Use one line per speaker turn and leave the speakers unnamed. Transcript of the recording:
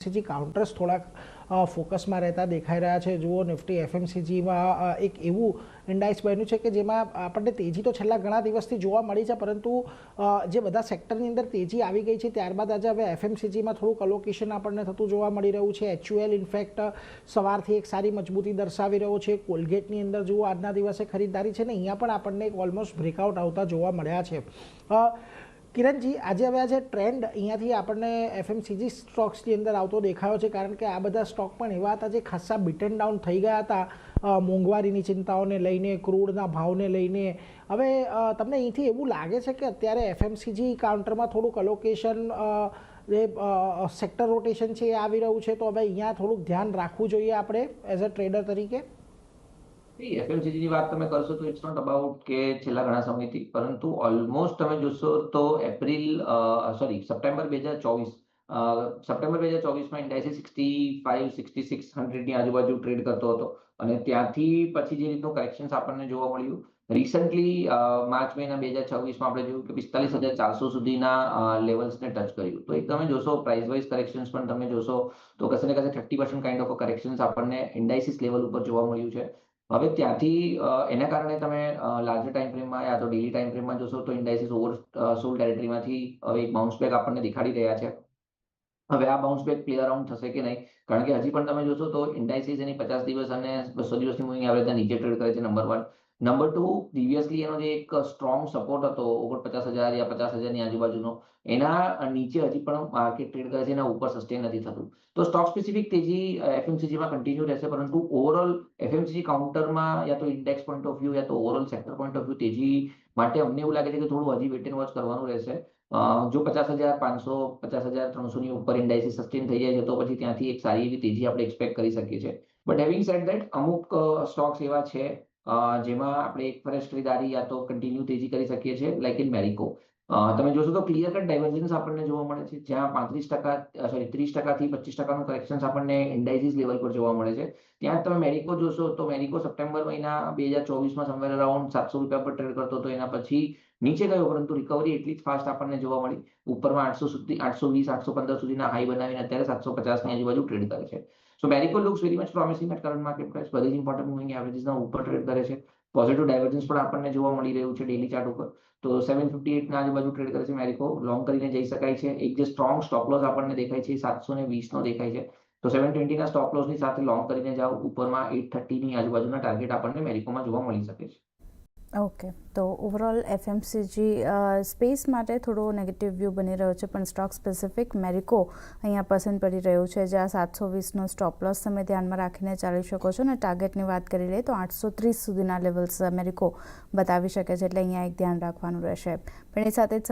FMCG counters થોડાક ફોકસમાં રહેતા દેખાઈ રહ્યા છે. જુઓ, નિફ્ટી એફએમસીજીમાં એક એવું ઇન્ડાઇક્સ બન્યું છે કે જેમાં આપણને તેજી તો છેલ્લા ઘણા દિવસથી જોવા મળી છે, પરંતુ જે બધા સેક્ટરની અંદર તેજી આવી ગઈ છે ત્યારબાદ આજે હવે એફએમસીજીમાં થોડુંક અલોકેશન આપણને થતું જોવા મળી રહ્યું છે. એચયુએલ ઇનફેક્ટ સવારથી એક સારી મજબૂતી દર્શાવી રહ્યો છે. કોલગેટની અંદર જુઓ, આજના દિવસે ખરીદદારી છે ને અહીંયા પણ આપણને એક ઓલમોસ્ટ બ્રેકઆઉટ આવતા જોવા મળ્યા છે. કિરણજી, આજે હવે આજે ટ્રેન્ડ અહીંયાથી આપણને એફએમસીજી સ્ટોક્સની અંદર આવતો દેખાયો છે, કારણ કે આ બધા સ્ટોક પણ એવા હતા જે ખાસ્સા બીટન ડાઉન થઈ ગયા હતા મોંઘવારીની ચિંતાઓને લઈને, ક્રૂડના ભાવને લઈને. હવે તમને અહીંથી એવું લાગે છે કે અત્યારે એફએમસીજી કાઉન્ટરમાં થોડુંક અલોકેશન, જે સેક્ટર રોટેશન છે એ આવી રહ્યું છે, તો હવે અહીંયા થોડુંક ધ્યાન રાખવું જોઈએ આપણે એઝ અ ટ્રેડર તરીકે?
એફએમસીજી ની વાત તમે કરશો તો ઇટ્સ નોટ અબાઉટ કે છેલ્લા ઘણા સમયથી, પરંતુ ઓલમોસ્ટ તમે જોશો તો સપ્ટેમ્બર 2024માં ઇન્ડાઇસિસ 65-6600 ની આજુબાજુ ટ્રેડ કરતો હતો, અને ત્યાંથી પછી જે રીતનું કરેક્શન્સ આપણને જોવા મળ્યું રિસન્ટલી માર્ચ મહિના 2026માં આપણે જોયું કે 45,400 સુધીના લેવલ્સને ટચ કર્યું. તો એક તમે જોશો પ્રાઇસ વાઇઝ કરેક્શન્સ પણ તમે જોશો તો કશે ને કશે 30% કાઇન્ડ ઓફ કરેક્શન્સ આપણને ઇન્ડાઇસિસ લેવલ ઉપર જોવા મળ્યું છે. હવે ત્યાંથી એના કારણે તમે લાર્જર ટાઈમ ફ્રેમમાં યા તો ડેલી ટાઈમ ફ્રેમમાં જોશો તો ઇન્ડાઇસિસ ઓવરસોલ્ડ ટેરેટરીમાંથી હવે એક બાઉન્સ બેક આપણને દેખાડી રહ્યા છે. હવે આ બાઉન્સ બેક પ્લે અરાઉન્ડ થશે કે નહીં, કારણ કે હજી પણ તમે જોશો તો ઇન્ડાઇસિસ એની 50 દિવસ અને 200 દિવસની મૂવિંગ એવરેજના નીચે ટ્રેડ કરે છે, નંબર 1. નંબર 2, પ્રીવિયસલી એનો જે એક સ્ટ્રોંગ સપોર્ટ હતો 49,000 યા 50,000ની આજુબાજુનો, એના નીચે હજી પણ માર્કેટ ટ્રેડ કરે છે, એના ઉપર સસ્ટેન નથી થતું. તો સ્ટોક સ્પેસિફિક તેજી એફએમસીજીમાં કન્ટિન્યુ રહેશે, પરંતુ ઓવરઓલ એફએમસીજી કાઉન્ટરમાં યા તો ઇન્ડેક્સ પોઈન્ટ ઓફ વ્યૂ યા તો overall sector point of view તેજી માટે અમને એવું લાગે છે કે થોડું હજી વેટ એન્ડ વોચ કરવાનું રહેશે. જો 50,500 50,300 ની ઉપર ઇન્ડાઇસિસ સસ્ટેન થઈ જાય છે તો પછી ત્યાંથી એક સારી એવી તેજી આપણે એક્સપેક્ટ કરી શકીએ છીએ. બટ હેવિંગ સેડ ધેટ, અમુક સ્ટોક્સ એવા છે જેમાં આપણે એક ફ્રેશ ખરીદારી યા તો કન્ટિન્યુ તેજી કરી શકીએ છીએ, લાઇક ઇન મેરિકો. તમે જોશો તો ક્લિયર કટ ડાયવર્જન્સ આપણને જોવા મળે છે, જ્યાં 30%થી 25%નું કરેક્શન આપણને ઇન્ડાઇસિસ લેવલ પર જોવા મળે છે. ત્યાં તમે મેરિકો જોશો તો મેરિકો સપ્ટેમ્બર મહિના 2024માં સમવેર અરાઉન્ડ 700 રૂપિયા પર ટ્રેડ કરતો હતો, એના પછી નીચે ગયો, પરંતુ રિકવરી એટલી જ ફાસ્ટ આપણને જોવા મળી. ઉપરમાં 820 815 સુધીના હાઈ બનાવીને અત્યારે 750ની આજુબાજુ ટ્રેડ કરે છે. So Marico looks very much promising at current market price. બધી જ ઇમ્પોર્ટન્ટ મૂવિંગ એવરેજીસના ઉપર ટ્રેડ કરે છે. પોઝિટિવ ડાયવર્જન્સ પણ આપણને જોવા મળી રહ્યું છે ડેલી ચાર્ટ ઉપર. તો 758 ના આજુબાજુ ટ્રેડ કરે છે મેરિકો. લોંગ કરીને જઈ શકાય છે. એક જે સ્ટ્રોંગ સ્ટોપ લોસ આપણને દેખાય છે 720નો દેખાય છે, તો 720ના સ્ટોપ લોસની સાથે લોંગ કરીને જાઓ. ઉપરમાં 830ની આજુબાજુના ટાર્ગેટ આપણને મેરિકોમાં જોવા મળી શકે છે.
ઓકે, તો ઓવરઓલ એફએમસીજી સ્પેસ માટે થોડો નેગેટિવ વ્યૂ બની રહ્યો છે, પણ સ્ટોક સ્પેસિફિક મેરિકો અહીંયા પસંદ પડી રહ્યું છે, જ્યાં 720નો સ્ટોપ લોસ તમે ધ્યાનમાં રાખીને ચાલી શકો છો. અને ટાર્ગેટની વાત કરી લઈએ તો 830 સુધીના લેવલ્સ મેરિકો બતાવી શકે છે, એટલે અહીંયા એક ધ્યાન રાખવાનું રહેશે. પણ એ સાથે જ